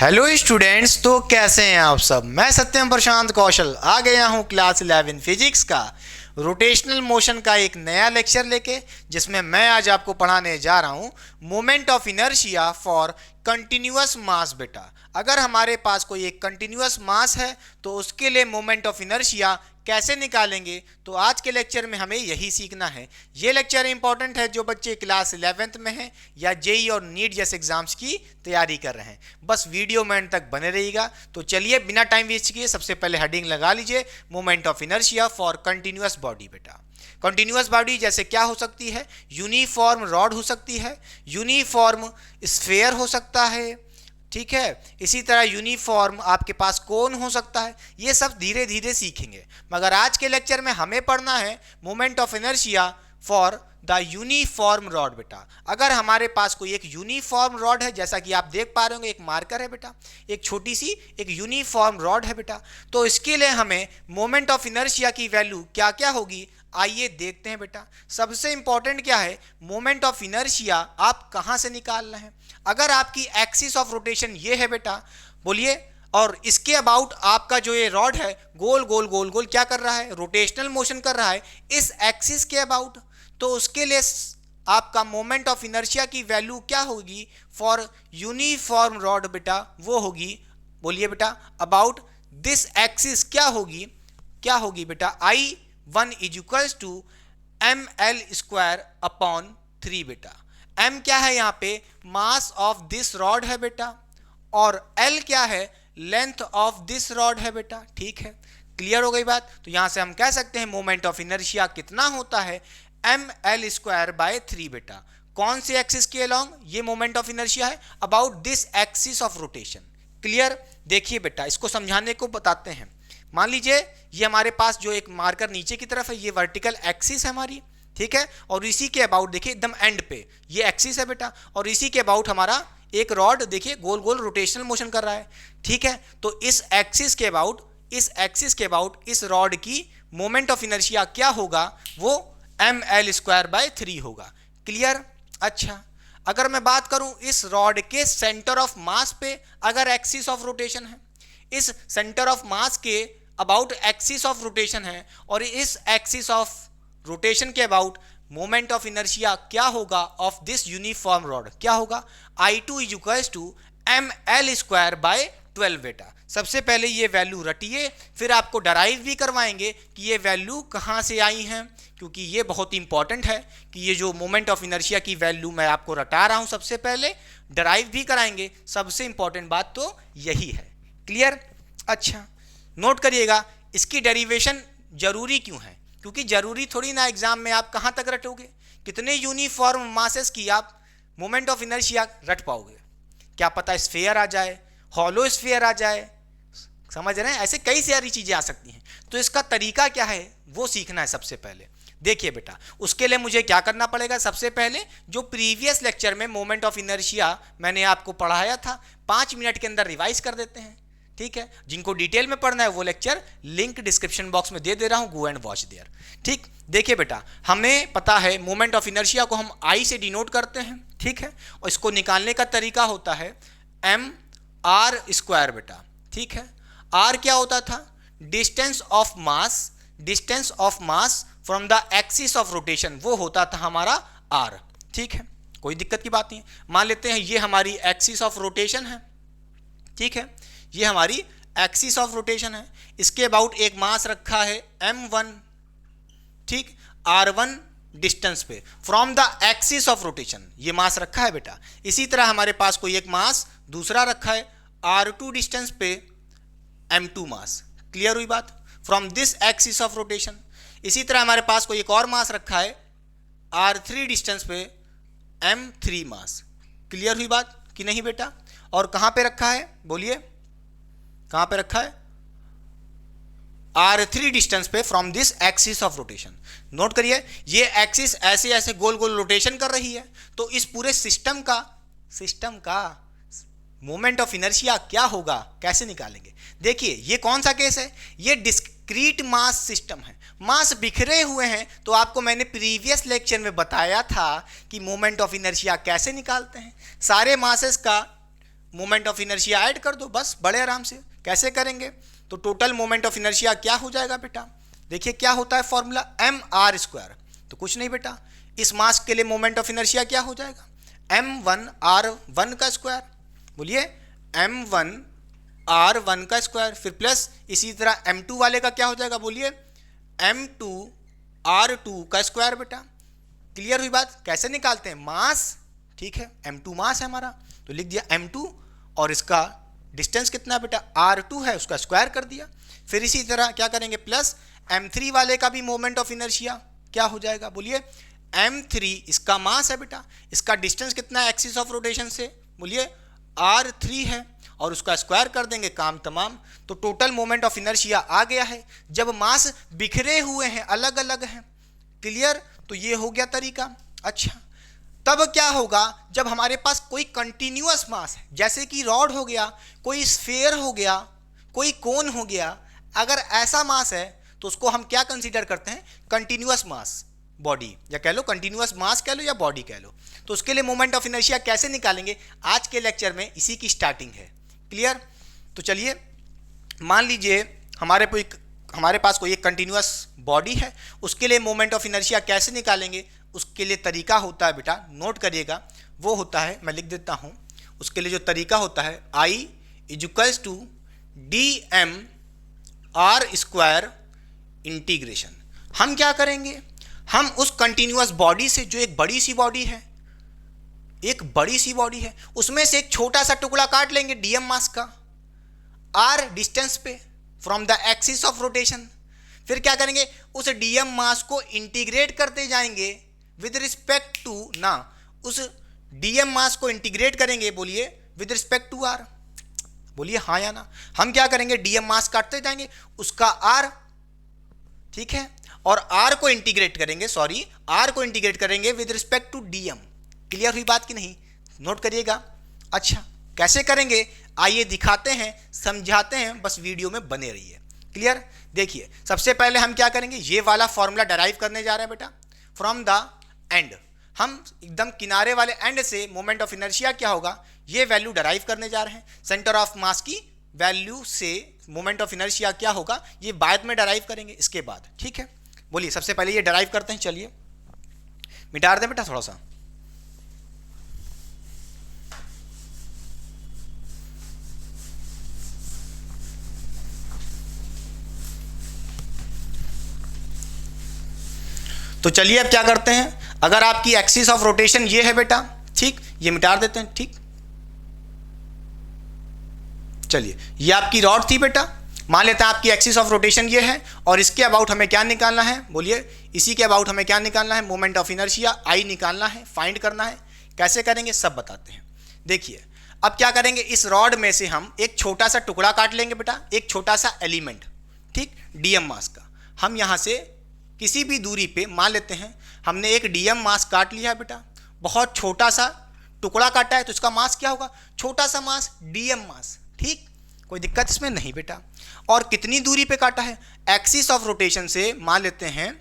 Hello students, तो कैसे हैं आप सब। मैं सत्यम प्रशांत कौशल आ गया हूं क्लास 11 फिजिक्स का रोटेशनल मोशन का एक नया लेक्चर लेके, जिसमें मैं आज आपको पढ़ाने जा रहा हूं moment of inertia for continuous mass. बेटा, अगर हमारे पास कोई एक कंटिन्यूअस मास है तो उसके लिए मोमेंट ऑफ इनर्शिया कैसे निकालेंगे, तो आज के लेक्चर में हमें यही सीखना है। ये लेक्चर इंपॉर्टेंट है जो बच्चे क्लास 11th में हैं या जेई और नीट जैसे एग्जाम्स की तैयारी कर रहे हैं। बस वीडियो में एंड तक बने रहिएगा। तो चलिए बिना टाइम वेस्ट किए सबसे पहले हेडिंग लगा लीजिए, moment of inertia for continuous body. बेटा, कंटिन्यूअस बॉडी जैसे क्या हो सकती है, यूनिफॉर्म रॉड हो सकती है, यूनिफॉर्म स्फेयर हो सकता है, ठीक है। इसी तरह यूनिफॉर्म आपके पास कोन हो सकता है। ये सब धीरे धीरे सीखेंगे, मगर आज के लेक्चर में हमें पढ़ना है moment of inertia for the uniform rod. बेटा, अगर हमारे पास कोई एक यूनिफॉर्म रॉड है, जैसा कि आप देख पा रहे होंगे, एक मार्कर है बेटा, एक छोटी सी एक यूनिफॉर्म रॉड है बेटा, तो इसके लिए हमें मोमेंट ऑफ इनर्शिया की वैल्यू क्या क्या होगी, आइए देखते हैं। बेटा, सबसे इंपॉर्टेंट क्या है, मोमेंट ऑफ इनर्शिया आप कहां से निकाल रहे हैं। अगर आपकी एक्सिस ऑफ रोटेशन ये है बेटा, बोलिए, और इसके अबाउट आपका जो ये रॉड है गोल गोल गोल गोल क्या कर रहा है, रोटेशनल मोशन कर रहा है इस एक्सिस के अबाउट, तो उसके लिए आपका मोमेंट ऑफ इनर्शिया की वैल्यू क्या होगी फॉर यूनिफॉर्म रॉड। बेटा, वो होगी, बोलिए बेटा, अबाउट दिस एक्सिस क्या होगी बेटा, I1 is equals to ml² upon 3। बेटा, m क्या है यहाँ पे, मास ऑफ दिस रॉड है बेटा, और l क्या है, लेंथ ऑफ दिस रॉड है बेटा। ठीक है, क्लियर हो गई बात। तो यहां से हम कह सकते हैं मोमेंट ऑफ इनर्शिया कितना होता है, ml²/3। बेटा, कौन से एक्सिस के अलोंग ये मोमेंट ऑफ इनर्शिया है, about this axis of rotation. Clear. देखिए बेटा, इसको समझाने को बताते हैं। मान लीजिए ये हमारे पास जो एक मार्कर नीचे की तरफ है, ये वर्टिकल एक्सिस है हमारी, ठीक है, और इसी के अबाउट देखिए एकदम एंड पे ये एक्सिस है बेटा, और इसी के अबाउट हमारा एक रॉड देखिए गोल गोल रोटेशनल मोशन कर रहा है। ठीक है, तो इस एक्सिस के अबाउट इस रॉड की मोमेंट ऑफ इनर्शिया क्या होगा, वो ml²/3 होगा। क्लियर। अच्छा, अगर मैं बात करूं इस रॉड के सेंटर ऑफ मास पे, अगर एक्सिस ऑफ रोटेशन है, इस सेंटर ऑफ मास के अबाउट एक्सिस ऑफ रोटेशन है, और इस एक्सिस ऑफ रोटेशन के अबाउट मोमेंट ऑफ इनर्शिया क्या होगा ऑफ दिस यूनिफॉर्म रॉड, क्या होगा, I2 is equals to ml²/12। बेटा, सबसे पहले ये वैल्यू रटिए, फिर आपको डराइव भी करवाएंगे कि ये वैल्यू कहाँ से आई हैं, क्योंकि ये बहुत इंपॉर्टेंट है कि ये जो मोमेंट ऑफ इनर्शिया की वैल्यू मैं आपको रटा रहा हूँ, सबसे पहले डराइव भी कराएंगे। सबसे इंपॉर्टेंट बात तो यही है। क्लियर। अच्छा, नोट करिएगा, इसकी डेरिवेशन जरूरी क्यों है, क्योंकि जरूरी थोड़ी ना एग्जाम में आप कहाँ तक रटोगे, कितने यूनिफॉर्म मासेस की आप मोमेंट ऑफ इनर्शिया रट पाओगे। क्या पता स्फीयर आ जाए, हॉलो स्फीयर आ जाए, समझ रहे हैं, ऐसे कई सारी चीजें आ सकती हैं। तो इसका तरीका क्या है वो सीखना है सबसे पहले। देखिए बेटा, उसके लिए मुझे क्या करना पड़ेगा, सबसे पहले जो प्रीवियस लेक्चर में मोमेंट ऑफ इनर्शिया मैंने आपको पढ़ाया था, 5 मिनट के अंदर रिवाइज कर देते हैं। ठीक है, जिनको डिटेल में पढ़ना है वो लेक्चर लिंक डिस्क्रिप्शन बॉक्स में दे रहा हूं, गो एंड वॉच देयर। ठीक, देखिए बेटा, हमें पता है मोमेंट ऑफ इनर्शिया को हम I से डिनोट करते हैं, ठीक है, और इसको निकालने का तरीका होता है mr²। बेटा, ठीक है, r क्या होता था, distance of mass from the axis of rotation, वो होता था हमारा r। ठीक है, कोई दिक्कत की बात नहीं है। मान लेते हैं ये हमारी एक्सिस ऑफ रोटेशन है, ठीक है, ये हमारी एक्सिस ऑफ रोटेशन है, इसके अबाउट एक मास रखा है m1, ठीक, r1 डिस्टेंस पे from the axis of rotation, ये मास रखा है बेटा। इसी तरह हमारे पास कोई एक मास दूसरा रखा है r2 डिस्टेंस पे m2 मास। क्लियर हुई बात, from this axis of rotation. इसी तरह हमारे पास कोई एक और मास रखा है r3 डिस्टेंस पे m3 मास। क्लियर हुई बात कि नहीं बेटा, और कहां पे रखा है, बोलिए कहां पे रखा है, r3 डिस्टेंस पे from this axis of rotation. Note करिए, ये एक्सिस ऐसे ऐसे गोल गोल रोटेशन कर रही है, तो इस पूरे सिस्टम का मोमेंट ऑफ इनर्शिया क्या होगा, कैसे निकालेंगे। देखिए, ये कौन सा केस है, ये डिस्क्रीट मास सिस्टम है, मास बिखरे हुए हैं। तो आपको मैंने प्रीवियस लेक्चर में बताया था कि मोमेंट ऑफ इनर्शिया कैसे निकालते हैं। सारे मासेस का मोमेंट ऑफ इनर्शिया ऐड कर दो, बस बड़े आराम से। कैसे करेंगे? तो टोटल मोमेंट ऑफ इनर्शिया क्या हो जाएगा बेटा? देखिए क्या होता है फॉर्मूला, एम आर स्क्वायर। तो कुछ नहीं बेटा, इस मास के लिए मोमेंट ऑफ इनर्शिया क्या हो जाएगा? m1r1 का स्क्वायर। बोलिए m1r1 का स्क्वायर, फिर प्लस इसी तरह m2 वाले का क्या हो जाएगा? बोलिए m2r2 का स्क्वायर बेटा। क्लियर हुई बात? कैसे निकालते हैं? मास, ठीक है, m2 मास है हमारा, तो लिख दिया m2 और इसका डिस्टेंस कितना बेटा? r2 है, उसका स्क्वायर कर दिया। फिर इसी तरह क्या करेंगे? प्लस m3 वाले का भी मोमेंट ऑफ इनर्शिया क्या हो जाएगा? बोलिए m3 इसका मास है बेटा, इसका डिस्टेंस कितना है एक्सिस ऑफ रोटेशन से? बोलिए r3 है और उसका स्क्वायर कर देंगे, काम तमाम। तो टोटल मोमेंट ऑफ इनर्शिया आ गया है जब मास बिखरे हुए हैं, अलग अलग हैं। क्लियर? तो ये हो गया तरीका। अच्छा, तब क्या होगा जब हमारे पास कोई कंटिन्यूअस मास है, जैसे कि रॉड हो गया, कोई स्फीयर हो गया, कोई कोन हो गया। अगर ऐसा मास है तो उसको हम क्या कंसीडर करते हैं? कंटिन्यूअस मास बॉडी, या कह लो कंटिन्यूअस मास कह लो या बॉडी कह लो। तो उसके लिए मोमेंट ऑफ इनर्शिया कैसे निकालेंगे, आज के लेक्चर में इसी की स्टार्टिंग है। क्लियर? तो चलिए मान लीजिए हमारे पास कोई एक कंटिन्यूअस बॉडी है, उसके लिए मोमेंट ऑफ इनर्शिया कैसे निकालेंगे? उसके लिए तरीका होता है बेटा, नोट करिएगा, वो होता है, मैं लिख देता हूँ। उसके लिए जो तरीका होता है, I equals to dm r square integration. हम क्या करेंगे? हम उस कंटिन्यूअस बॉडी से, जो एक बड़ी सी बॉडी है, उसमें से एक छोटा सा टुकड़ा काट लेंगे dm मास का, r डिस्टेंस पे from the axis of rotation. फिर क्या करेंगे? उस dm मास को इंटीग्रेट करते जाएंगे विद रिस्पेक्ट टू, ना, उस dm मास को इंटीग्रेट करेंगे, बोलिए विद रिस्पेक्ट टू r। बोलिए हाँ या ना। हम क्या करेंगे? dm मास काटते जाएंगे, उसका r, ठीक है, और r को इंटीग्रेट करेंगे with respect to dm। Clear हुई बात कि नहीं? नोट करिएगा। अच्छा, कैसे करेंगे आइए दिखाते हैं, समझाते हैं, बस वीडियो में बने रहिए। क्लियर? देखिए सबसे पहले हम क्या करेंगे, ये वाला फॉर्मूला डराइव करने जा रहे हैं बेटा फ्रॉम द एंड। हम एकदम किनारे वाले एंड से मोमेंट ऑफ इनर्शिया क्या होगा ये वैल्यू डराइव करने जा रहे हैं। सेंटर ऑफ मास की वैल्यू से मोमेंट ऑफ इनर्शिया क्या होगा ये बाद में डराइव करेंगे, इसके बाद। ठीक है, बोलिए सबसे पहले ये डराइव करते हैं। चलिए मिटा दें बेटा थोड़ा सा। तो चलिए अब क्या करते हैं, अगर आपकी एक्सिस ऑफ रोटेशन ये है बेटा, ठीक, ये मिटा देते हैं। ठीक, चलिए ये आपकी रॉड थी बेटा, मान लेते हैं आपकी एक्सिस ऑफ रोटेशन ये है, और इसके अबाउट हमें क्या निकालना है? बोलिए इसी के अबाउट हमें क्या निकालना है? मोमेंट ऑफ इनर्शिया आई निकालना है, फाइंड करना है। कैसे करेंगे सब बताते हैं। देखिए अब क्या करेंगे, इस रॉड में से हम एक छोटा सा टुकड़ा काट लेंगे बेटा, एक छोटा सा एलिमेंट, ठीक, डीएम मास का। हम यहाँ से किसी भी दूरी पे मान लेते हैं हमने एक डीएम मास काट लिया है बेटा, बहुत छोटा सा टुकड़ा काटा है, तो इसका मास क्या होगा? छोटा सा मास, डीएम मास। ठीक, कोई दिक्कत इसमें नहीं बेटा। और कितनी दूरी पे काटा है? एक्सिस ऑफ रोटेशन से मान लेते हैं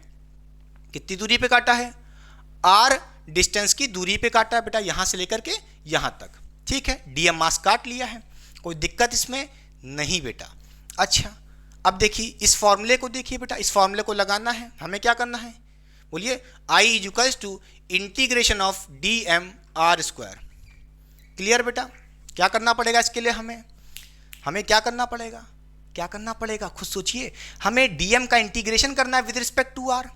कितनी दूरी पे काटा है? आर डिस्टेंस की दूरी पे काटा है बेटा, यहां से लेकर के यहां तक। ठीक है, डीएम मास काट लिया है, कोई दिक्कत इसमें नहीं बेटा। अच्छा अब देखिए इस फॉर्मूले को, देखिए बेटा इस फॉर्मूले को लगाना है। हमें क्या करना है? बोलिए I equals to integration of d m r square. Clear बेटा? क्या करना पड़ेगा इसके लिए? हमें क्या करना पड़ेगा? क्या करना पड़ेगा खुद सोचिए। हमें डीएम का इंटीग्रेशन करना है विद रिस्पेक्ट टू आर।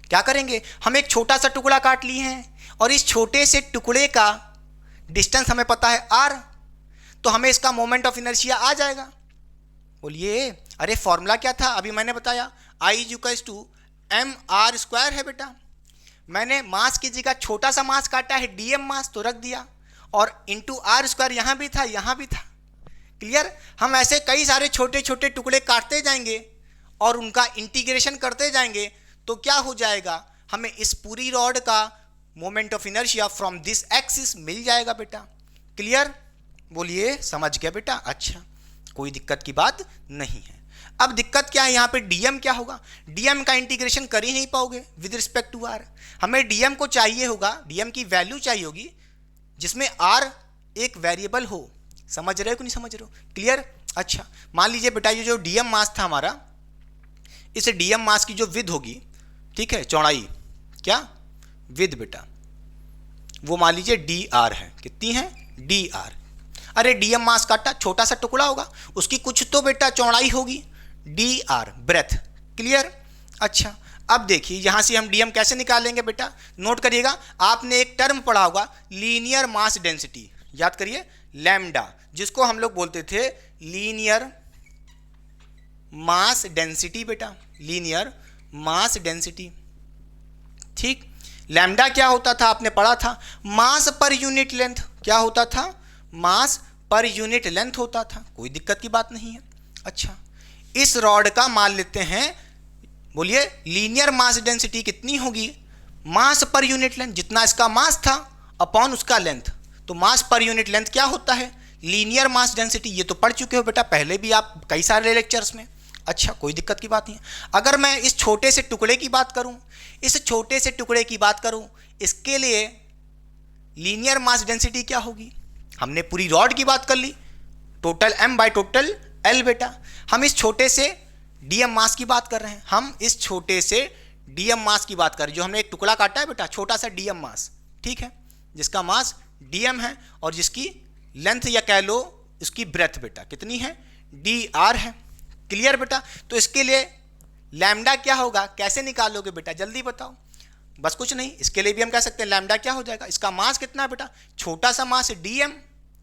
क्या करेंगे? हम एक छोटा सा टुकड़ा काट लिए हैं और इस छोटे से टुकड़े का डिस्टेंस हमें पता है आर, तो हमें इसका मोमेंट ऑफ इनर्शिया आ जाएगा। बोलिए अरे फॉर्मूला क्या था? अभी मैंने बताया I equals to m r square है बेटा। मैंने मास की जगह छोटा सा मास काटा है डीएम मास, तो रख दिया, और इंटू आर स्क्वायर यहाँ भी था, यहाँ भी था। क्लियर? हम ऐसे कई सारे छोटे छोटे टुकड़े काटते जाएंगे और उनका इंटीग्रेशन करते जाएंगे, तो क्या हो जाएगा? हमें इस पूरी रॉड का moment of inertia from this axis मिल जाएगा बेटा। क्लियर? बोलिए समझ गया बेटा? अच्छा, कोई दिक्कत की बात नहीं है। अब दिक्कत क्या है यहाँ पे? डीएम क्या होगा? डीएम का इंटीग्रेशन कर ही नहीं पाओगे विद रिस्पेक्ट टू आर। हमें डीएम को चाहिए होगा, डीएम की वैल्यू चाहिए होगी जिसमें आर एक वेरिएबल हो। समझ रहे हो कि नहीं समझ रहे हो? क्लियर? अच्छा, मान लीजिए बेटा ये जो डीएम मास था हमारा, इस डीएम मास की जो विड्थ होगी, ठीक है, चौड़ाई, क्या विड्थ बेटा, वो मान लीजिए डी आर है। कितनी है? D R. अरे डीएम मास काटा, छोटा सा टुकड़ा होगा, उसकी कुछ तो बेटा चौड़ाई होगी, डी आर ब्रेथ। क्लियर? अच्छा, अब देखिए यहां से हम डीएम कैसे निकालेंगे बेटा, नोट करिएगा। आपने एक टर्म पढ़ा होगा लीनियर मास डेंसिटी, याद करिए, लैम्डा, जिसको हम लोग बोलते थे लीनियर मास डेंसिटी बेटा, लीनियर मास डेंसिटी। ठीक, लैम्डा क्या होता था आपने पढ़ा था? मास पर यूनिट लेंथ। क्या होता था? मास पर यूनिट लेंथ होता था। कोई दिक्कत की बात नहीं है। अच्छा, इस रॉड का मान लेते हैं, बोलिए लीनियर मास डेंसिटी कितनी होगी? मास पर यूनिट लेंथ, जितना इसका मास था अपॉन उसका लेंथ। तो मास पर यूनिट लेंथ क्या होता है? Linear mass density. ये तो पढ़ चुके हो बेटा पहले भी आप कई सारे लेक्चर्स में। अच्छा, कोई दिक्कत की बात नहीं है। अगर मैं इस छोटे से टुकड़े की बात करूं, इस छोटे से टुकड़े की बात करूं, इसके लिए लीनियर मास डेंसिटी क्या होगी? हमने पूरी रॉड की बात कर ली, total m by total l बेटा। हम इस छोटे से डीएम मास की बात कर रहे हैं, हम इस छोटे से डीएम मास की बात कर रहे हैं, जो हमने एक टुकड़ा काटा है बेटा, छोटा सा डीएम मास, ठीक है, जिसका मास डीएम है और जिसकी लेंथ या कह लो इसकी ब्रेथ बेटा कितनी है? डी आर है। क्लियर बेटा? तो इसके लिए लैम्डा क्या होगा, कैसे निकालोगे बेटा, जल्दी बताओ। बस कुछ नहीं, इसके लिए भी हम कह सकते हैं लैम्डा क्या हो जाएगा, इसका मास कितना है बेटा, छोटा सा मास डीएम,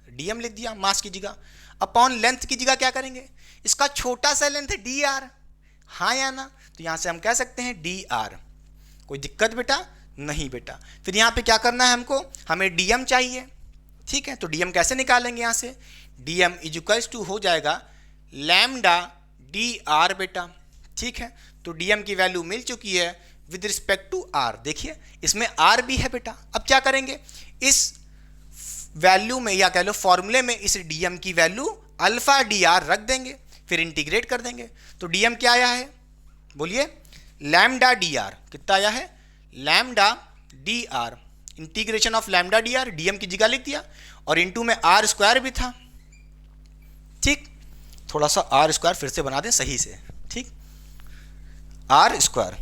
डीएम लिख दिया मास की जगह, अपॉन लेंथ की जगह क्या करेंगे, इसका छोटा सा लेंथ डी आर, हाँ या ना? तो यहां से हम कह सकते हैं डी आर। कोई दिक्कत बेटा नहीं बेटा। फिर यहाँ पे क्या करना है हमको, हमें डीएम चाहिए, ठीक है। तो डीएम कैसे निकालेंगे, यहाँ से डीएम इज इक्वल्स टू हो जाएगा लैम्डा डी आर बेटा, ठीक है। तो डीएम की वैल्यू मिल चुकी है विद रिस्पेक्ट टू आर। देखिए इसमें आर भी है बेटा। अब क्या करेंगे, इस वैल्यू में या कह लो फॉर्मूले में इस डीएम की वैल्यू अल्फा डी आर रख देंगे, फिर इंटीग्रेट कर देंगे। तो डीएम क्या आया है, बोलिए लैम्डा डी आर। कितना आया है? Lambda D R. Integration of lambda D R, DM की जगह लिख दिया और इनटू में आर स्क्वायर भी था, ठीक। थोड़ा सा आर स्क्वायर फिर से बना दें सही से, ठीक, आर स्क्वायर,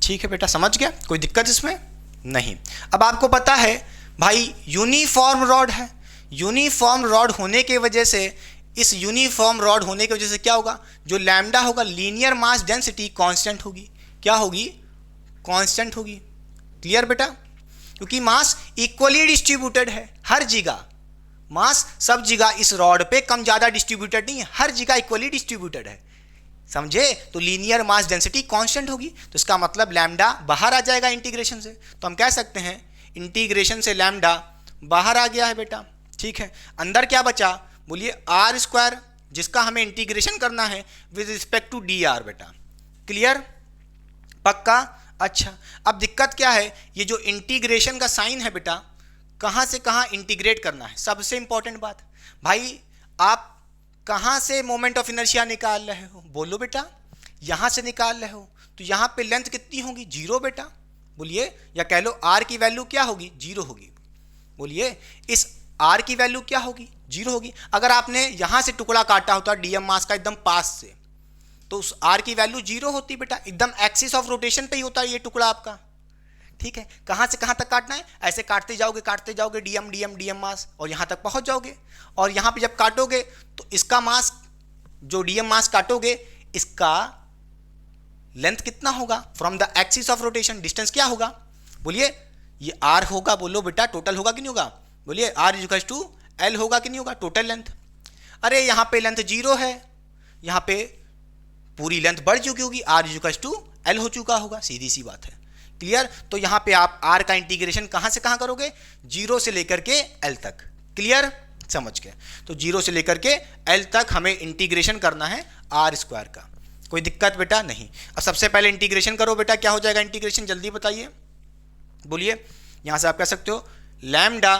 ठीक है बेटा, समझ गया? कोई दिक्कत इसमें नहीं। अब आपको पता है भाई यूनिफॉर्म रॉड है, यूनिफॉर्म रॉड होने के वजह से, इस यूनिफॉर्म रॉड होने की वजह से क्या होगा, जो लैम्डा होगा लीनियर मास डेंसिटी कांस्टेंट होगी। क्या होगी? कांस्टेंट होगी। क्लियर बेटा? क्योंकि मास इक्वली डिस्ट्रीब्यूटेड है हर जगह, मास सब जगह इस रॉड पे कम ज़्यादा डिस्ट्रीब्यूटेड नहीं है, हर जगह इक्वली डिस्ट्रीब्यूटेड है, समझे? तो लीनियर मास डेंसिटी कांस्टेंट होगी, तो इसका मतलब लैम्डा बाहर आ जाएगा इंटीग्रेशन से। तो हम कह सकते हैं इंटीग्रेशन से लैम्डा बाहर आ गया है बेटा, ठीक है। अंदर क्या बचा, बोलिए आर स्क्वायर, जिसका हमें इंटीग्रेशन करना है with respect to d r बेटा। क्लियर? पक्का? अच्छा, अब दिक्कत क्या है, ये जो इंटीग्रेशन का साइन है बेटा, कहाँ से कहाँ इंटीग्रेट करना है, सबसे इंपॉर्टेंट बात। भाई आप कहाँ से मोमेंट ऑफ इनर्शिया निकाल रहे हो, बोलो बेटा, यहाँ से निकाल रहे हो, तो यहाँ पे लेंथ कितनी होगी, जीरो बेटा, बोलिए, या कह लो आर की वैल्यू क्या होगी, जीरो होगी। बोलिए इस आर की वैल्यू क्या होगी, जीरो होगी। अगर आपने यहाँ से टुकड़ा काटा होता डीएम मास का एकदम पास से, तो उस आर की वैल्यू जीरो होती बेटा, एकदम एक्सिस ऑफ रोटेशन पे ही होता है ये टुकड़ा आपका, ठीक है। कहाँ से कहाँ तक काटना है, ऐसे काटते जाओगे डीएम डीएम डीएम मास, और यहाँ तक पहुँच जाओगे। और यहाँ पे जब काटोगे तो इसका मास, जो डीएम मास काटोगे, इसका लेंथ कितना होगा from the axis of rotation, distance क्या होगा, बोलिए ये आर होगा, बोलो बेटा, टोटल होगा कि नहीं होगा, बोलिए r is equals to l होगा कि नहीं होगा, टोटल लेंथ। अरे यहाँ पे लेंथ जीरो है, यहाँ पे पूरी लेंथ बढ़ चुकी होगी, r is equals to l हो चुका होगा, सीधी सी बात है। क्लियर? तो यहाँ पे आप आर का इंटीग्रेशन कहाँ से कहाँ करोगे, जीरो से लेकर के एल तक। क्लियर? समझ गए? तो जीरो से लेकर के एल तक हमें इंटीग्रेशन करना है आर स्क्वायर का। कोई दिक्कत बेटा नहीं। अब सबसे पहले इंटीग्रेशन करो बेटा, क्या हो जाएगा इंटीग्रेशन, जल्दी बताइए, बोलिए। यहाँ से आप कह सकते हो लैम्डा,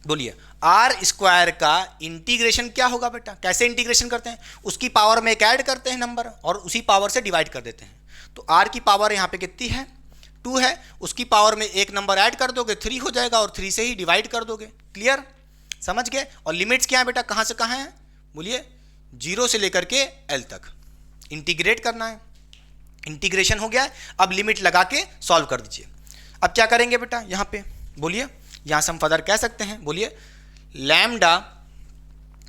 बोलिए आर स्क्वायर का इंटीग्रेशन क्या होगा बेटा, कैसे इंटीग्रेशन करते हैं, उसकी पावर में एक ऐड करते हैं नंबर और उसी पावर से डिवाइड कर देते हैं। तो आर की पावर यहाँ पे कितनी है, 2 है, उसकी पावर में एक नंबर ऐड कर दोगे 3 हो जाएगा और 3 से ही डिवाइड कर दोगे। क्लियर, समझ गए। और लिमिट्स क्या है बेटा, कहाँ से कहाँ है बोलिए, 0 से लेकर के L तक इंटीग्रेट करना है। इंटीग्रेशन हो गया है, अब लिमिट लगा के सॉल्व कर दीजिए। अब क्या करेंगे बेटा यहाँ पे बोलिए, यहाँ से हम फर्दर कह सकते हैं बोलिए लैम्डा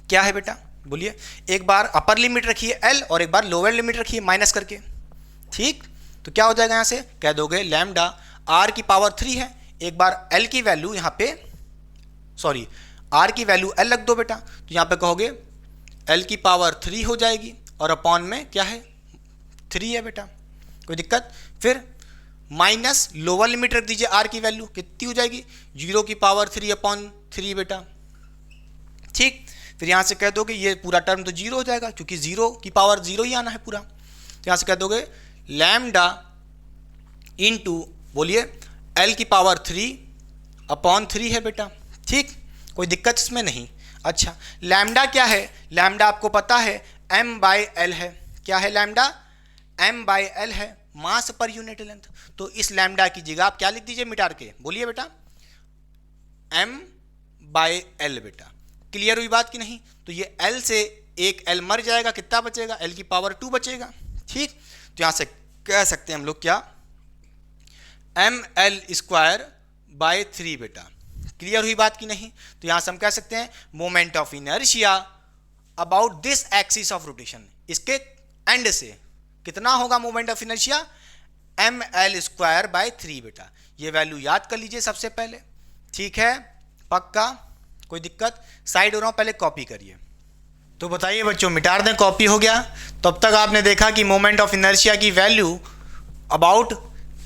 क्या है बेटा बोलिए, एक बार अपर लिमिट रखिए L और एक बार लोअर लिमिट रखिए माइनस करके। ठीक, तो क्या हो जाएगा, यहाँ से कह दोगे लैम्डा R की पावर 3 है, एक बार L की वैल्यू यहाँ पे सॉरी R की वैल्यू L रख दो बेटा, तो यहाँ पे कहोगे L की पावर 3 हो जाएगी और अपॉन में क्या है 3 है बेटा, कोई दिक्कत। फिर माइनस लोअर लिमिट रख दीजिए, R की वैल्यू कितनी हो जाएगी 0 की पावर 3 अपॉन 3 बेटा। ठीक, फिर यहाँ से कह दोगे ये पूरा टर्म तो 0 हो जाएगा क्योंकि 0 की पावर 0 ही आना है पूरा। तो यहाँ से कह दोगे लैम्डा इनटू बोलिए L की पावर 3 अपॉन 3 है बेटा। ठीक, कोई दिक्कत इसमें नहीं। अच्छा, लैम्डा क्या है, लैम्डा आपको पता है m/l है। क्या है लैम्डा, m/l है, मास पर यूनिट लेंथ। तो इस लैम्डा की जगह आप क्या लिख दीजिए मिटार के बोलिए बेटा m/l बेटा। क्लियर हुई बात कि नहीं। तो ये L से एक L मर जाएगा, कितना बचेगा L की पावर 2 बचेगा। ठीक, तो यहाँ से कह सकते हैं हम लोग क्या ml² बेटा। क्लियर हुई बात कि नहीं। तो यहाँ से हम कह सकते हैं moment of inertia about this axis of rotation, इसके एंड से कितना होगा मोमेंट ऑफ इनर्शिया ml² बेटा। ये वैल्यू याद कर लीजिए सबसे पहले। ठीक है, पक्का, कोई दिक्कत। साइड हो रहा हूं, पहले कॉपी करिए। तो बताइए बच्चों, मिटार दें, कॉपी हो गया। तो अब तक आपने देखा कि मोमेंट ऑफ इनर्शिया की value about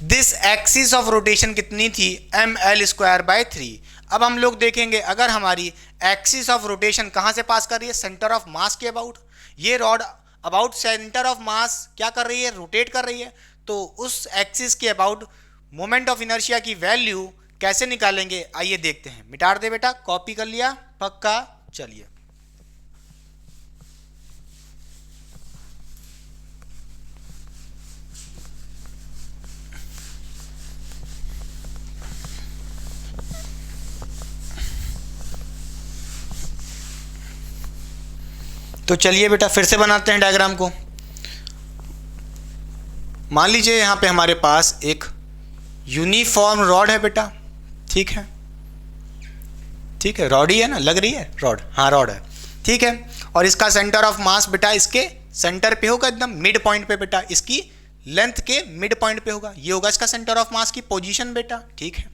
this axis of rotation कितनी थी ml²/3। अब हम लोग देखेंगे अगर हमारी एक्सिस ऑफ रोटेशन कहाँ से पास कर रही है, सेंटर ऑफ मास के अबाउट। ये रॉड अबाउट सेंटर ऑफ मास क्या कर रही है, रोटेट कर रही है। तो उस एक्सिस के अबाउट मोमेंट ऑफ इनर्शिया की वैल्यू कैसे निकालेंगे, आइए देखते हैं। मिटार दे बेटा, कॉपी कर लिया, पक्का, चलिए। तो चलिए बेटा फिर से बनाते हैं डायग्राम को। मान लीजिए यहाँ पे हमारे पास एक यूनिफॉर्म रॉड है बेटा। ठीक है, ठीक है, रॉड ही है ना, लग रही है रॉड, हाँ रॉड है। ठीक है, और इसका सेंटर ऑफ मास बेटा इसके सेंटर पे होगा, एकदम मिड पॉइंट पे बेटा, इसकी लेंथ के मिड पॉइंट पे होगा। ये होगा इसका सेंटर ऑफ मास की पोजीशन बेटा। ठीक है,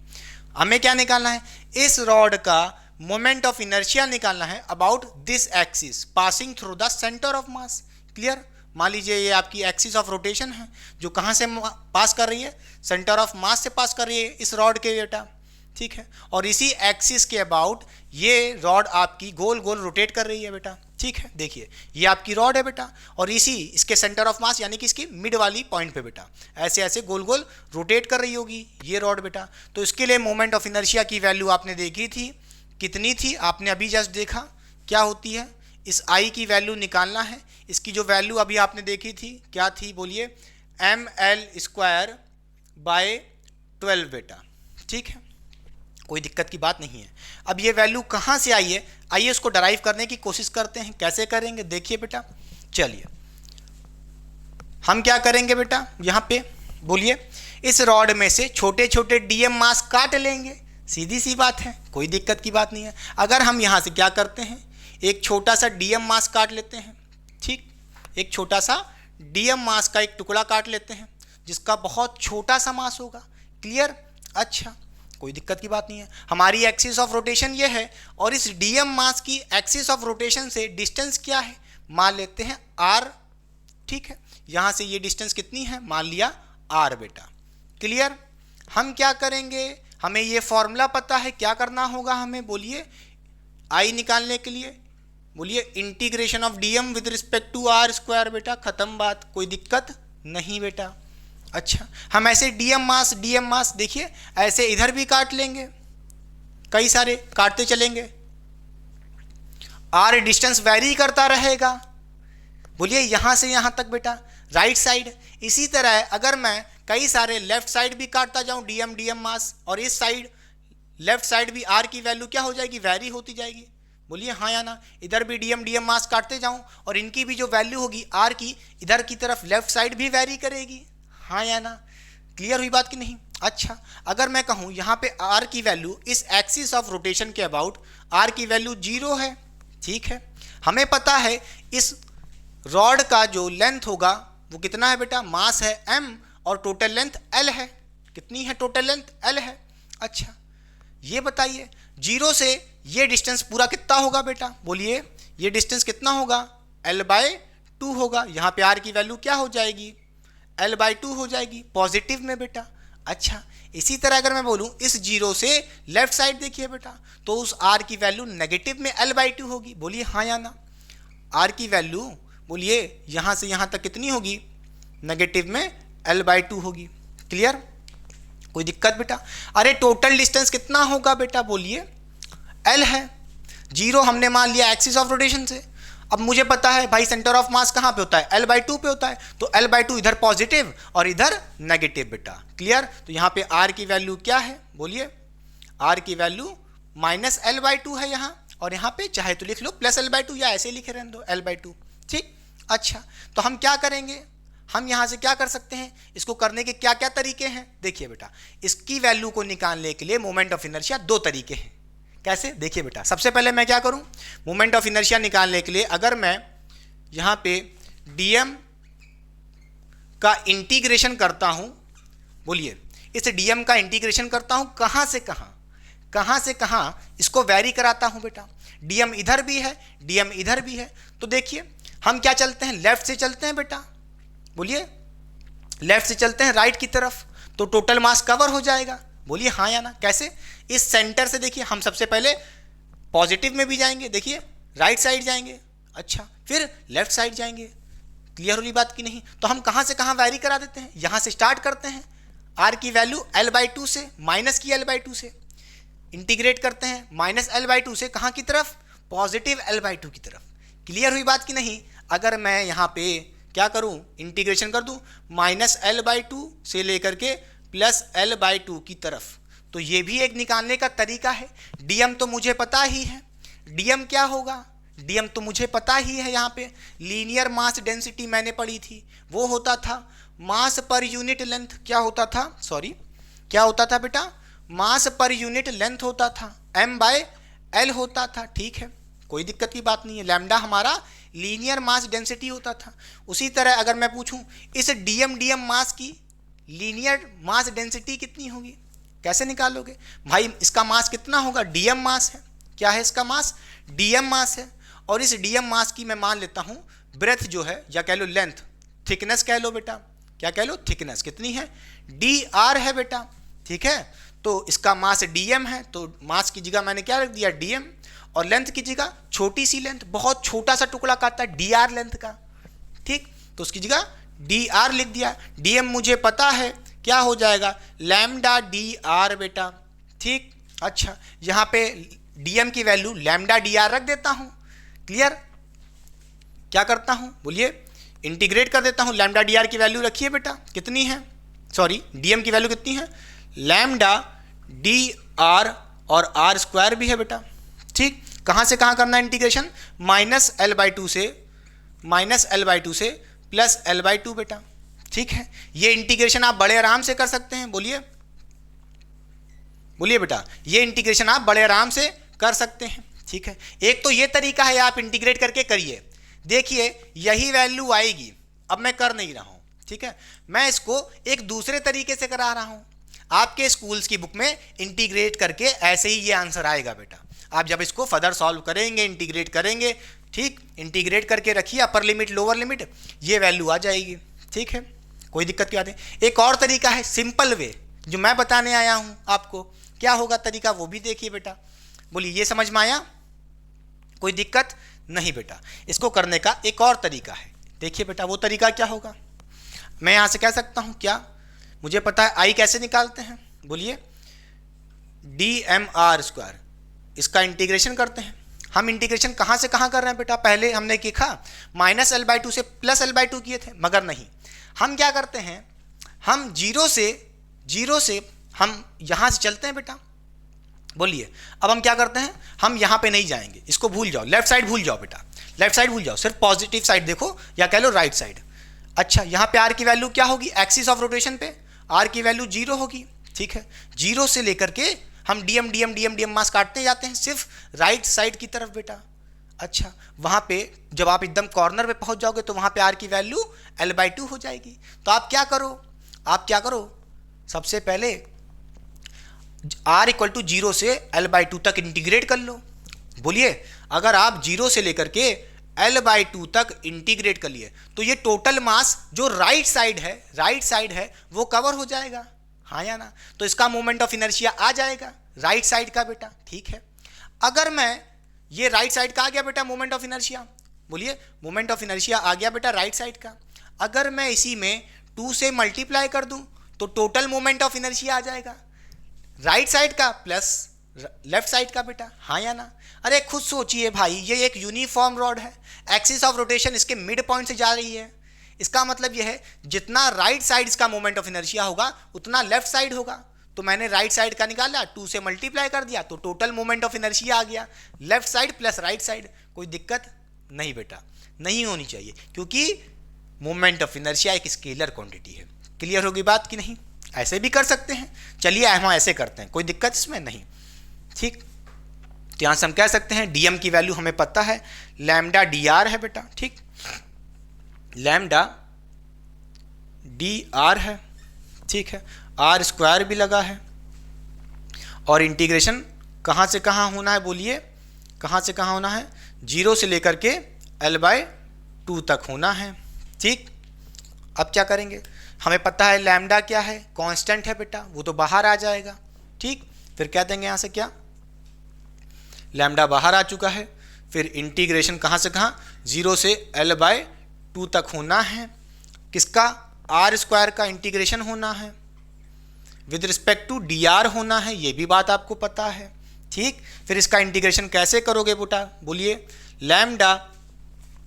हमें क्या निकालना है, इस रॉड का मोमेंट ऑफ इनर्शिया निकालना है about this axis passing through the centre of mass. Clear, मान लीजिए ये आपकी एक्सिस ऑफ रोटेशन है जो कहाँ से पास कर रही है, सेंटर ऑफ मास से पास कर रही है इस रॉड के बेटा। ठीक है, और इसी एक्सिस के अबाउट ये रॉड आपकी गोल गोल रोटेट कर रही है बेटा। ठीक है, देखिए ये आपकी रॉड है बेटा और इसी इसके सेंटर ऑफ मास यानी कि इसकी मिड वाली पॉइंट पे बेटा ऐसे ऐसे गोल गोल रोटेट कर रही होगी ये रॉड बेटा। तो इसके लिए मोमेंट ऑफ इनर्शिया की वैल्यू आपने देखी थी, कितनी थी आपने अभी जस्ट देखा क्या होती है। इस I की वैल्यू निकालना है। इसकी जो वैल्यू अभी आपने देखी थी क्या थी बोलिए, ml²/12 बेटा। ठीक है, कोई दिक्कत की बात नहीं है। अब ये वैल्यू कहाँ से आई है, आइए उसको डराइव करने की कोशिश करते हैं। कैसे करेंगे देखिए बेटा, चलिए हम क्या करेंगे बेटा, यहाँ पे बोलिए इस रॉड में से छोटे छोटे डीएम मास काट लेंगे, सीधी सी बात है, कोई दिक्कत की बात नहीं है। अगर हम यहाँ से क्या करते हैं, एक छोटा सा डीएम मास काट लेते हैं। ठीक, एक छोटा सा डीएम मास का एक टुकड़ा काट लेते हैं जिसका बहुत छोटा सा मास होगा। क्लियर, अच्छा, कोई दिक्कत की बात नहीं है। हमारी एक्सिस ऑफ रोटेशन ये है और इस डीएम मास की एक्सिस ऑफ रोटेशन से डिस्टेंस क्या है, मान लेते हैं r। ठीक है, यहाँ से ये डिस्टेंस कितनी है, मान लिया r बेटा। क्लियर, हम क्या करेंगे, हमें ये फॉर्मूला पता है, क्या करना होगा हमें बोलिए, I निकालने के लिए बोलिए integration of dm with respect to r² बेटा, खत्म बात, कोई दिक्कत नहीं बेटा। अच्छा, हम ऐसे डीएम मास देखिए ऐसे इधर भी काट लेंगे, कई सारे काटते चलेंगे, r डिस्टेंस वैरी करता रहेगा बोलिए यहाँ से यहाँ तक बेटा राइट साइड। इसी तरह अगर मैं कई सारे लेफ्ट साइड भी काटता जाऊं डीएम डीएम मास, और इस साइड लेफ्ट साइड भी आर की वैल्यू क्या हो जाएगी, वेरी होती जाएगी। बोलिए हाँ या ना। इधर भी डीएम डीएम मास काटते जाऊं और इनकी भी जो वैल्यू होगी आर की, इधर की तरफ लेफ्ट साइड भी वेरी करेगी, हाँ या ना। क्लियर हुई बात कि नहीं? अच्छा, अगर मैं कहूं यहाँ पे आर की वैल्यू इस एक्सिस ऑफ रोटेशन के अबाउट आर की वैल्यू 0 है, ठीक है। हमें पता है इस रॉड का जो लेंथ होगा वो कितना है बेटा, मास है m और टोटल लेंथ l है। कितनी है टोटल लेंथ? l है। अच्छा, ये बताइए 0 से ये डिस्टेंस पूरा कितना होगा बेटा? बोलिए ये डिस्टेंस कितना होगा? l/2 होगा। यहाँ पे r की वैल्यू क्या हो जाएगी? l/2 हो जाएगी, पॉजिटिव में बेटा। अच्छा, इसी तरह अगर मैं बोलूँ इस 0 से लेफ्ट साइड देखिए बेटा, तो उस r की वैल्यू नेगेटिव में l/2 होगी। बोलिए हाँ या ना। r की वैल्यू बोलिए यहाँ से यहाँ तक कितनी होगी? नेगेटिव में l/2 होगी। क्लियर? कोई दिक्कत बेटा? अरे टोटल डिस्टेंस कितना होगा बेटा? बोलिए l है। 0 हमने मान लिया एक्सिस ऑफ रोटेशन से। अब मुझे पता है भाई सेंटर ऑफ मास कहाँ पे होता है? l/2 पे होता है, तो l/2 इधर पॉजिटिव और इधर नेगेटिव बेटा। क्लियर? तो यहाँ पे r की वैल्यू क्या है? बोलिए r की वैल्यू -l/2 है यहाँ, और यहाँ पे चाहे तो लिख लो +l/2 या ऐसे लिखे रहने दो l/2। ठीक। अच्छा, तो हम क्या करेंगे? हम यहाँ से क्या कर सकते हैं? इसको करने के क्या क्या तरीके हैं? देखिए बेटा, इसकी वैल्यू को निकालने के लिए मोमेंट ऑफ इनर्शिया 2 तरीके हैं। कैसे? देखिए बेटा, सबसे पहले मैं क्या करूं? मोमेंट ऑफ इनर्शिया निकालने के लिए अगर मैं यहां पे डीएम का इंटीग्रेशन करता हूं, बोलिए इस डीएम का इंटीग्रेशन करता हूं कहां से कहां इसको वेरी कराता हूं बेटा। डीएम इधर भी है, डीएम इधर भी है, तो देखिए हम क्या चलते हैं? लेफ्ट से चलते हैं बेटा। बोलिए लेफ्ट से चलते हैं राइट की तरफ, तो टोटल मास कवर हो जाएगा। बोलिए हाँ या ना। कैसे? इस सेंटर से देखिए हम सबसे पहले पॉजिटिव में भी जाएंगे, देखिए राइट साइड जाएंगे, अच्छा फिर लेफ्ट साइड जाएंगे। क्लियर हो रही बात की नहीं? तो हम कहाँ से कहाँ वेरी करा देते हैं? यहाँ से स्टार्ट करते हैं, आर की वैल्यू l/2 से माइनस की l/2 से इंटीग्रेट करते हैं, -l/2 से कहाँ की तरफ? पॉजिटिव l/2 की तरफ। क्लियर हुई बात की नहीं? अगर मैं यहाँ पे क्या करूँ? इंटीग्रेशन कर दूँ -l/2 से लेकर के +l/2 की तरफ, तो ये भी एक निकालने का तरीका है। डीएम तो मुझे पता ही है, डीएम क्या होगा? डीएम तो मुझे पता ही है। यहाँ पे लीनियर मास डेंसिटी मैंने पढ़ी थी, वो होता था मास पर यूनिट लेंथ। क्या होता था? सॉरी, क्या होता था बेटा? मास पर यूनिट लेंथ होता था, m/l होता था। ठीक है, कोई दिक्कत की बात नहीं है। लैम्डा हमारा लीनियर मास डेंसिटी होता था। उसी तरह अगर मैं पूछूं इस डीएम मास की लीनियर मास डेंसिटी कितनी होगी? कैसे निकालोगे भाई? इसका मास कितना होगा? डीएम मास है। क्या है इसका मास? डीएम मास है। और इस डीएम मास की मैं मान लेता हूं ब्रेथ जो है, या कह लो लेंथ, थिकनेस कह लो बेटा। क्या कह लो? थिकनेस कितनी है? dr है बेटा। ठीक है, तो इसका मास डीएम है, तो मास की जगह मैंने क्या रख दिया? डीएम, और लेंथ की जगह छोटी सी लेंथ, बहुत छोटा सा टुकड़ा काटता है dr लेंथ का। ठीक, तो उसकी जगह dr लिख दिया। डीएम मुझे पता है क्या हो जाएगा? लैम्डा dr बेटा। ठीक, अच्छा यहाँ पे डीएम की वैल्यू लैम्डा dr रख देता हूँ। क्लियर? क्या करता हूँ? बोलिए इंटीग्रेट कर देता हूँ। लैम्डा dr की वैल्यू रखिए बेटा, कितनी है? सॉरी, डीएम की वैल्यू कितनी है? लैम्डा dr और r² भी है बेटा। ठीक, कहाँ से कहाँ करना है इंटीग्रेशन? -l/2 से +l/2 बेटा। ठीक है, ये इंटीग्रेशन आप बड़े आराम से कर सकते हैं। बोलिए बोलिए बेटा, ये इंटीग्रेशन आप बड़े आराम से कर सकते हैं। ठीक है, एक तो ये तरीका है, आप इंटीग्रेट करके करिए, देखिए यही वैल्यू आएगी। अब मैं कर नहीं रहा हूँ, ठीक है, मैं इसको एक दूसरे तरीके से करा रहा हूँ। आपके स्कूल्स की बुक में इंटीग्रेट करके ऐसे ही ये आंसर आएगा बेटा। आप जब इसको फर्दर सॉल्व करेंगे, इंटीग्रेट करेंगे, ठीक, इंटीग्रेट करके रखिए अपर लिमिट लोअर लिमिट, ये वैल्यू आ जाएगी। ठीक है, कोई दिक्कत की बात है। एक और तरीका है सिंपल वे, जो मैं बताने आया हूँ आपको। क्या होगा तरीका, वो भी देखिए बेटा। बोलिए ये समझ में आया? कोई दिक्कत नहीं बेटा। इसको करने का एक और तरीका है, देखिए बेटा वो तरीका क्या होगा। मैं यहाँ से कह सकता हूँ, क्या मुझे पता है आई कैसे निकालते हैं? बोलिए dmr², इसका इंटीग्रेशन करते हैं। हम इंटीग्रेशन कहाँ से कहाँ कर रहे हैं बेटा? पहले हमने लिखा -l/2 से +l/2 किए थे, मगर नहीं, हम क्या करते हैं हम जीरो से हम यहाँ से चलते हैं बेटा, बोलिए। अब हम क्या करते हैं, हम यहाँ पे नहीं जाएंगे, इसको भूल जाओ, लेफ्ट साइड भूल जाओ बेटा, लेफ्ट साइड भूल जाओ, सिर्फ पॉजिटिव साइड देखो या कह लो राइट साइड। अच्छा, यहाँ पे आर की वैल्यू क्या होगी, एक्सिस ऑफ रोटेशन पे आर की वैल्यू 0 होगी, ठीक है। 0 से लेकर के हम डीएम मास काटते जाते हैं सिर्फ राइट साइड की तरफ बेटा। अच्छा, वहाँ पे जब आप एकदम कॉर्नर पे पहुँच जाओगे तो वहाँ पे आर की वैल्यू L/2 हो जाएगी। तो आप क्या करो, सबसे पहले r = 0 से L/2 तक इंटीग्रेट कर लो। बोलिए, अगर आप 0 से लेकर के L/2 तक इंटीग्रेट कर लिए तो ये टोटल मास जो राइट साइड है वो कवर हो जाएगा, हाँ या ना। तो इसका मोमेंट ऑफ इनर्शिया आ जाएगा राइट साइड का बेटा, ठीक है। अगर मैं ये राइट साइड का आ गया बेटा मोमेंट ऑफ इनर्शिया, बोलिए मोमेंट ऑफ इनर्शिया आ गया बेटा राइट साइड का। अगर मैं इसी में 2 से मल्टीप्लाई कर दूं तो टोटल मोमेंट ऑफ इनर्शिया आ जाएगा राइट साइड का प्लस लेफ्ट साइड का बेटा, हाँ या ना। अरे खुद सोचिए भाई, ये एक यूनिफॉर्म रॉड है, एक्सिस ऑफ रोटेशन इसके मिड पॉइंट से जा रही है। इसका मतलब यह है जितना राइट साइड इसका मोमेंट ऑफ इनर्शिया होगा उतना लेफ्ट साइड होगा। तो मैंने राइट साइड का निकाला, 2 से मल्टीप्लाई कर दिया तो टोटल मोमेंट ऑफ इनर्शिया आ गया left side plus right side. कोई दिक्कत नहीं बेटा, नहीं होनी चाहिए, क्योंकि मोमेंट ऑफ इनर्शिया एक स्केलर क्वांटिटी है। क्लियर होगी बात कि नहीं? ऐसे भी कर सकते हैं, चलिए हम ऐसे करते हैं, कोई दिक्कत इसमें नहीं, ठीक। तो यहाँ से हम कह सकते हैं डीएम की वैल्यू हमें पता है, लैम्डा dr है बेटा, ठीक, लैम्डा dr है, ठीक है। r² भी लगा है और इंटीग्रेशन कहाँ से कहाँ होना है, बोलिए कहाँ से कहाँ होना है, 0 से लेकर के L/2 तक होना है, ठीक। अब क्या करेंगे, हमें पता है लैम्डा क्या है, कांस्टेंट है बेटा, वो तो बाहर आ जाएगा, ठीक। फिर क्या देंगे यहाँ से, क्या लैम्डा बाहर आ चुका है, फिर इंटीग्रेशन कहाँ से कहाँ, 0 से L/2 तक होना है, किसका, r² का इंटीग्रेशन होना है, विद रिस्पेक्ट टू dr होना है, ये भी बात आपको पता है, ठीक। फिर इसका इंटीग्रेशन कैसे करोगे बेटा, बोलिए लैम्डा,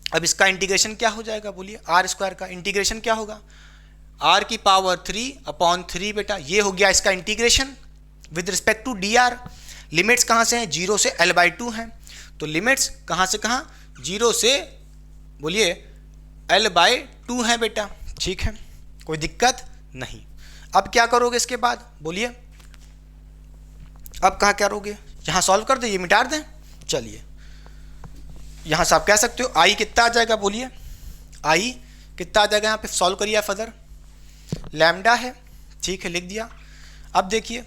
अब इसका इंटीग्रेशन क्या हो जाएगा, बोलिए r² का इंटीग्रेशन क्या होगा, r⁻³ बेटा, ये हो गया इसका integration with respect to dr। Limits कहाँ से हैं, 0 से L/2 हैं, तो लिमिट्स कहाँ से कहाँ, 0 से बोलिए L/2 है बेटा, ठीक है, कोई दिक्कत नहीं। अब क्या करोगे इसके बाद, बोलिए अब कहाँ करोगे, यहाँ सॉल्व कर दो, ये मिटा दें, चलिए यहाँ से आप कह सकते हो आई कितना आ जाएगा, बोलिए आई कितना आ जाएगा, यहाँ पे सॉल्व करिए फर्दर, लैम्डा है, ठीक है, लिख दिया। अब देखिए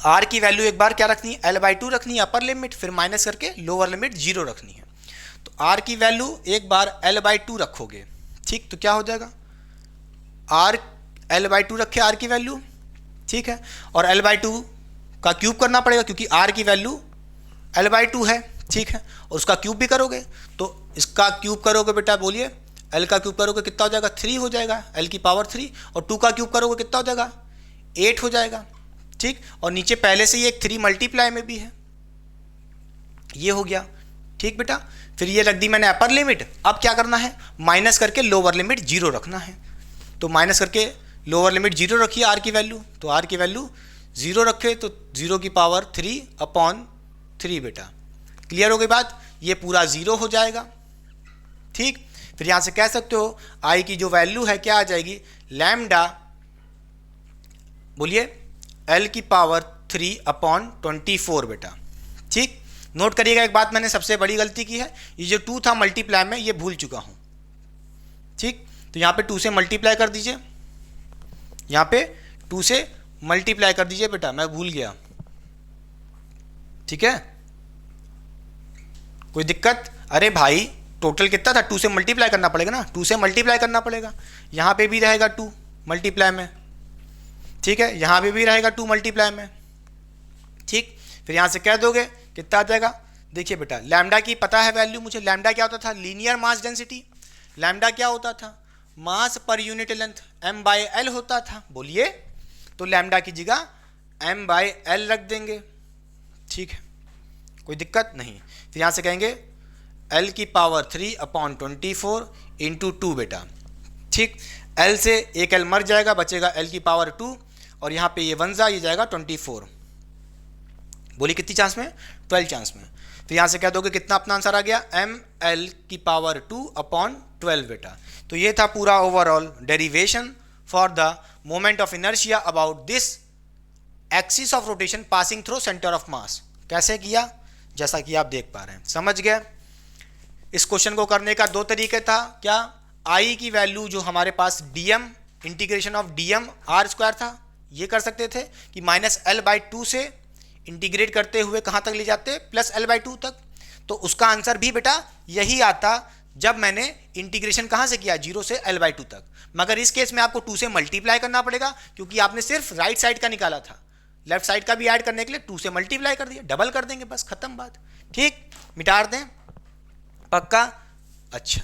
आर की वैल्यू एक बार क्या रखनी है, L/2 रखनी है अपर लिमिट, फिर माइनस करके लोअर लिमिट 0 रखनी है। तो आर की वैल्यू एक बार L/2 रखोगे, ठीक, तो क्या हो जाएगा, आर L/2 रखे आर की वैल्यू, ठीक है, और L/2 का क्यूब करना पड़ेगा क्योंकि आर की वैल्यू L/2 है, ठीक है, और उसका क्यूब भी करोगे तो इसका क्यूब करोगे बेटा, बोलिए L का क्यूब करोगे कितना हो जाएगा, 3 हो जाएगा, L⁻3, और 2 का क्यूब करोगे कितना हो जाएगा, 8 हो जाएगा, ठीक। और नीचे पहले से ही एक 3 मल्टीप्लाई में भी है, ये हो गया, ठीक बेटा। फिर ये रख दी मैंने अपर लिमिट, अब क्या करना है, माइनस करके लोअर लिमिट 0 रखना है। तो माइनस करके लोअर लिमिट 0 रखिए आर की वैल्यू, तो आर की वैल्यू 0 रखे तो 0⁻3/3 बेटा। क्लियर हो गई बात, ये पूरा 0 हो जाएगा, ठीक। फिर यहाँ से कह सकते हो आई की जो वैल्यू है क्या आ जाएगी, लैम्डा, बोलिए L⁻3/24 बेटा, ठीक। नोट करिएगा एक बात, मैंने सबसे बड़ी गलती की है, ये जो 2 था मल्टीप्लाई में ये भूल चुका हूँ, ठीक। तो यहाँ पे 2 से मल्टीप्लाई कर दीजिए, यहाँ पे 2 से मल्टीप्लाई कर दीजिए बेटा, मैं भूल गया, ठीक है, कोई दिक्कत, अरे भाई टोटल कितना था, 2 से मल्टीप्लाई करना पड़ेगा ना, 2 से मल्टीप्लाई करना पड़ेगा, यहाँ पे भी रहेगा 2 मल्टीप्लाई में, ठीक है, यहाँ पे भी रहेगा 2 मल्टीप्लाई में, ठीक। फिर यहाँ से कह दोगे कितना आ जाएगा, देखिए बेटा लैम्डा की पता है वैल्यू मुझे, लैम्डा क्या होता था, लीनियर मास डेंसिटी, लैम्डा क्या होता था, मास पर यूनिट लेंथ m/l होता था, बोलिए, तो लैम्डा की जगह m/l रख देंगे, ठीक है, कोई दिक्कत नहीं। फिर यहाँ से कहेंगे L⁻3/24 × 2 बेटा, ठीक। एल से एक एल मर जाएगा, बचेगा एल की पावर 2 और यहाँ पे ये 1 जा, ये जाएगा 24। बोलिए कितनी चांस में? 12 चांस में। तो यहाँ से कह दोगे कितना अपना आंसर आ गया? एम एल की पावर 2 अपॉन 12 बेटा। तो ये था पूरा overall derivation for the moment of inertia about this axis of rotation passing through centre of मास। कैसे किया? जैसा कि आप देख पा रहे हैं, समझ गए? इस क्वेश्चन को करने का दो तरीके था। क्या? आई की वैल्यू जो हमारे पास dm integration of dm r square था, ये कर सकते थे कि -L/2 से इंटीग्रेट करते हुए कहाँ तक ले जाते? +L/2 तक। तो उसका आंसर भी बेटा यही आता जब मैंने इंटीग्रेशन कहाँ से किया? 0 से L/2 तक। मगर इस केस में आपको 2 से मल्टीप्लाई करना पड़ेगा क्योंकि आपने सिर्फ राइट साइड का निकाला था, लेफ्ट साइड का भी ऐड करने के लिए 2 से मल्टीप्लाई कर दिया, डबल कर देंगे, बस खत्म बात। ठीक, मिटा दें, पक्का? अच्छा,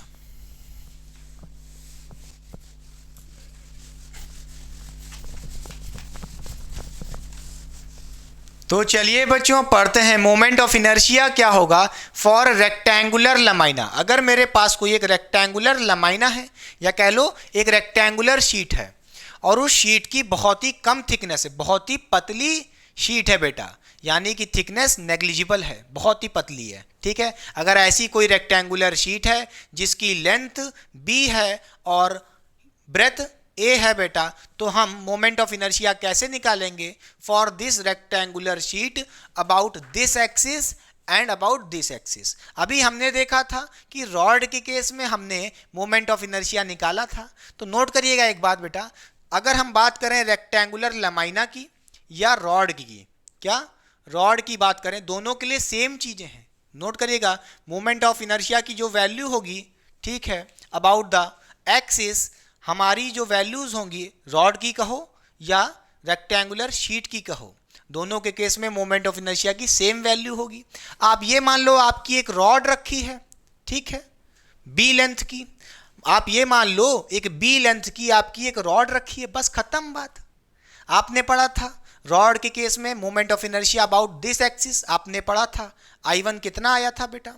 तो चलिए बच्चों पढ़ते हैं मोमेंट ऑफ इनर्शिया क्या होगा फॉर रेक्टेंगुलर लमाइना। अगर मेरे पास कोई एक रेक्टेंगुलर लमाइना है या कह लो एक रेक्टेंगुलर शीट है और उस शीट की बहुत ही कम थिकनेस है, बहुत ही पतली शीट है बेटा, यानी कि थिकनेस नेग्लिजिबल है, बहुत ही पतली है। ठीक है, अगर ऐसी कोई रेक्टेंगुलर शीट है जिसकी लेंथ b है और ब्रेथ a है बेटा, तो हम मोमेंट ऑफ इनर्शिया कैसे निकालेंगे for this rectangular sheet about this axis and about this axis. अभी हमने देखा था कि रॉड के केस में हमने मोमेंट ऑफ इनर्शिया निकाला था। तो नोट करिएगा एक बात बेटा, अगर हम बात करें रेक्टेंगुलर लमाइना की या रॉड की, क्या रॉड की बात करें, दोनों के लिए सेम चीज़ें हैं। नोट करिएगा मोमेंट ऑफ इनर्शिया की जो वैल्यू होगी, ठीक है, अबाउट द एक्सिस, हमारी जो वैल्यूज़ होंगी रॉड की कहो या रेक्टेंगुलर शीट की कहो, दोनों के केस में मोमेंट ऑफ इनर्शिया की सेम वैल्यू होगी। आप ये मान लो आपकी एक रॉड रखी है, ठीक है, बी लेंथ की, आप ये मान लो एक बी लेंथ की आपकी एक रॉड रखी है, बस खत्म बात। आपने पढ़ा था रॉड के केस में moment of inertia about this axis, आपने पढ़ा था I1 कितना आया था बेटा?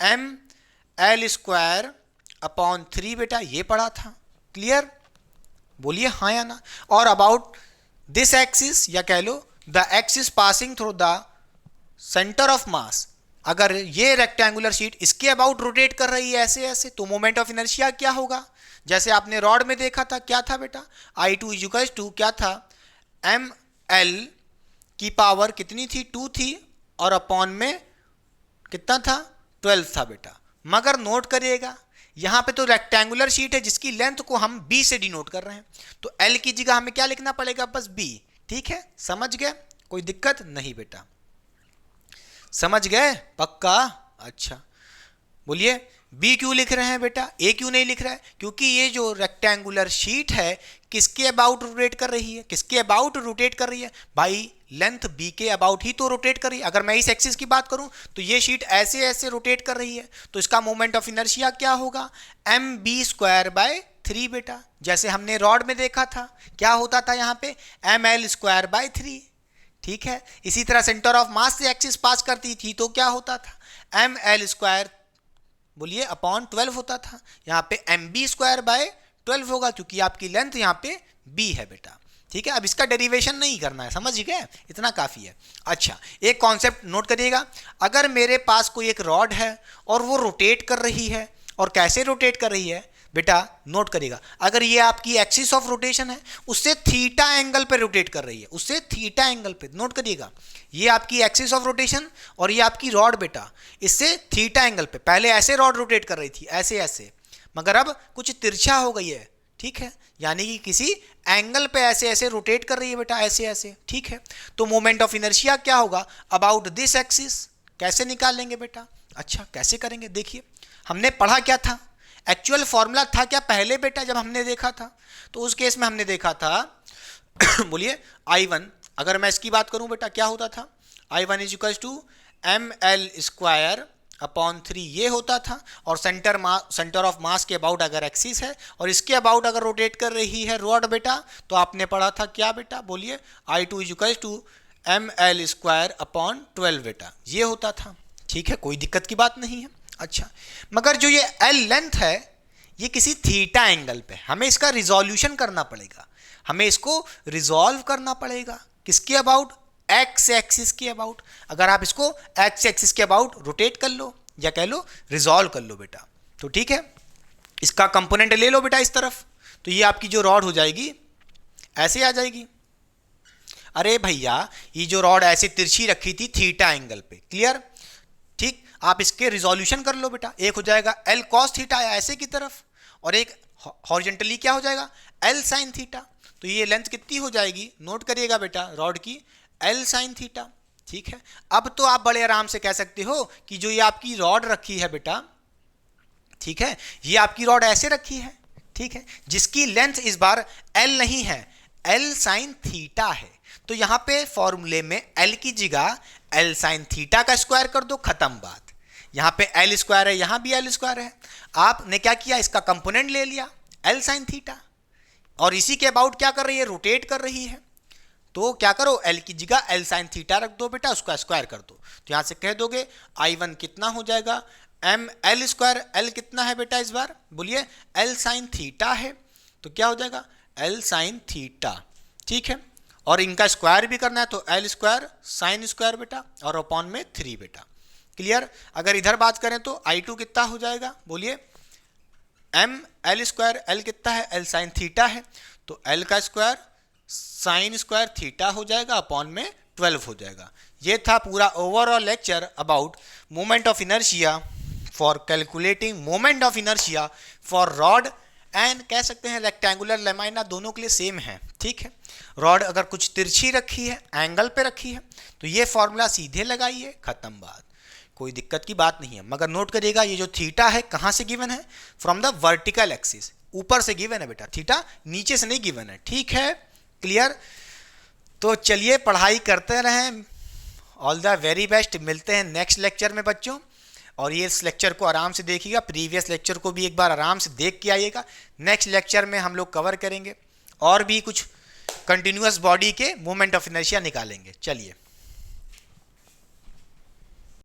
mL² अपॉन 3 बेटा, ये पढ़ा था। क्लियर? बोलिए हाँ या ना। और अबाउट दिस एक्सिस या कह लो the axis passing through the centre of mass, अगर ये रेक्टेंगुलर शीट इसके अबाउट रोटेट कर रही है ऐसे ऐसे, तो मोमेंट ऑफ इनर्शिया क्या होगा? जैसे आपने रॉड में देखा था, क्या था बेटा? I2 इक्वल्स टू क्या था? mL की पावर कितनी थी? 2 थी और अपॉन में कितना था? 12 था बेटा। मगर नोट करिएगा यहाँ पे तो रेक्टेंगुलर शीट है जिसकी लेंथ को हम b से डिनोट कर रहे हैं, तो L की जगह हमें क्या लिखना पड़ेगा? बस b। ठीक है, समझ गए? कोई दिक्कत नहीं बेटा, समझ गए? पक्का? अच्छा, बोलिए b क्यों लिख रहे हैं बेटा, a क्यों नहीं लिख रहा है? क्योंकि ये जो रेक्टेंगुलर शीट है किसके अबाउट रोटेट कर रही है? किसके अबाउट रोटेट कर रही है भाई? लेंथ b के अबाउट ही तो रोटेट कर रही है। अगर मैं इस एक्सिस की बात करूं तो ये शीट ऐसे ऐसे रोटेट कर रही है, तो इसका मोमेंट ऑफ इनर्शिया क्या होगा? mb²/3 बेटा। जैसे हमने रॉड में देखा था, क्या होता था यहाँ पे? mL²/3। ठीक है, इसी तरह सेंटर ऑफ मास से एक्सिस पास करती थी तो क्या होता था? mL² बोलिए अपॉन 12 होता था। यहाँ पे mb²/12 होगा क्योंकि आपकी लेंथ यहाँ पे b है बेटा। ठीक है, अब इसका डेरिवेशन नहीं करना है, समझ गए? इतना काफ़ी है। अच्छा, एक कॉन्सेप्ट नोट करिएगा, अगर मेरे पास कोई एक रॉड है और वो रोटेट कर रही है, और कैसे रोटेट कर रही है बेटा? नोट करिएगा, अगर ये आपकी एक्सिस ऑफ रोटेशन है उससे थीटा एंगल पे रोटेट कर रही है, उससे थीटा एंगल पे। नोट करिएगा, ये आपकी एक्सिस ऑफ रोटेशन और ये आपकी रॉड बेटा, इससे थीटा एंगल पे। पहले ऐसे रॉड रोटेट कर रही थी, ऐसे ऐसे, मगर अब कुछ तिरछा हो गई है। ठीक है, यानी कि किसी एंगल पे ऐसे ऐसे रोटेट कर रही है बेटा, ऐसे ऐसे। ठीक है, तो मोमेंट ऑफ इनर्शिया क्या होगा अबाउट दिस एक्सिस? कैसे निकालेंगे बेटा? अच्छा, कैसे करेंगे? देखिए, हमने पढ़ा क्या था, एक्चुअल फॉर्मूला था क्या पहले बेटा जब हमने देखा था? तो उस केस में हमने देखा था बोलिए I1, अगर मैं इसकी बात करूं बेटा क्या होता था? I1 is equals to mL² upon 3 ये होता था, और सेंटर ऑफ मास के अबाउट अगर एक्सिस है और इसके अबाउट अगर रोटेट कर रही है रॉड बेटा, तो आपने पढ़ा था क्या बेटा? बोलिए I2 is equals to mL² upon 12 बेटा, ये होता था। ठीक है, कोई दिक्कत की बात नहीं है। अच्छा, मगर जो ये L लेंथ है, ये किसी थीटा एंगल पे, हमें इसका रिजोल्यूशन करना पड़ेगा, हमें इसको रिजॉल्व करना पड़ेगा किसके अबाउट, एक्स एक्सिस के अबाउट। अगर आप इसको एक्स एक्सिस के अबाउट रोटेट कर लो या कह लो रिजॉल्व कर लो बेटा, तो ठीक है, इसका कंपोनेंट ले लो बेटा इस तरफ, तो ये आपकी जो रॉड हो जाएगी ऐसे आ जाएगी। अरे भैया ये जो रॉड ऐसे तिरछी रखी थी थीटा एंगल पे, क्लियर, ठीक, आप इसके रिजोल्यूशन कर लो बेटा, एक हो जाएगा एल कॉस थीटा ऐसे की तरफ, और एक हॉरिजॉन्टली क्या हो जाएगा एल साइन थीटा। तो ये लेंथ कितनी हो जाएगी, नोट करिएगा बेटा, रॉड की एल साइन थीटा, ठीक है। अब तो आप बड़े आराम से कह सकते हो कि जो ये आपकी रॉड रखी है बेटा, ठीक है, ये आपकी रॉड ऐसे रखी है, ठीक है, जिसकी लेंथ इस बार एल नहीं है, एल साइन थीटा है। तो यहां पे फॉर्मूले में एल की जगह एल साइन थीटा का स्क्वायर कर दो, खत्म बात। यहां पे एल स्क्वायर है, यहां भी एल स्क्वायर है, आपने क्या किया, इसका कंपोनेंट ले लिया एल साइन थीटा, और इसी के अबाउट क्या कर रही है, रोटेट कर रही है। तो क्या करो, एल की जगह एल साइन थीटा रख दो बेटा, उसका स्क्वायर कर दो। तो यहां से कह दोगे I1 कितना हो जाएगा, एम एल स्क्वायर, एल कितना है बेटा इस बार, बोलिए एल साइन थीटा है, तो क्या हो जाएगा एल साइन थीटा, ठीक है। और इनका स्क्वायर भी करना है तो एल स्क्वायर साइन स्क्वायर बेटा, और अपॉन में 3 बेटा, क्लियर। अगर इधर बात करें तो I2 कितना हो जाएगा, बोलिए एम एल स्क्वायर, एल कितना है एल साइन थीटा है, तो एल का स्क्वायर साइन स्क्वायर थीटा हो जाएगा, अपॉन में 12 हो जाएगा। ये था पूरा overall lecture about moment of inertia for calculating moment of inertia for rod and कह सकते हैं रेक्टेंगुलर लैमाइना, दोनों के लिए सेम है, ठीक है। रॉड अगर कुछ तिरछी रखी है, एंगल पे रखी है, तो ये फॉर्मूला सीधे लगाइए, खत्म बात, कोई दिक्कत की बात नहीं है। मगर नोट करिएगा ये जो थीटा है कहाँ से गिवन है, फ्रॉम द वर्टिकल एक्सिस, ऊपर से गिवन है बेटा, थीटा नीचे से नहीं गिवन है, ठीक है, क्लियर। तो चलिए पढ़ाई करते रहें, ऑल द वेरी बेस्ट, मिलते हैं नेक्स्ट लेक्चर में बच्चों। और ये इस लेक्चर को आराम से देखिएगा, प्रीवियस लेक्चर को भी एक बार आराम से देख के आइएगा। नेक्स्ट लेक्चर में हम लोग कवर करेंगे और भी कुछ कंटिन्यूअस बॉडी के मोमेंट ऑफ इनर्शिया निकालेंगे। चलिए।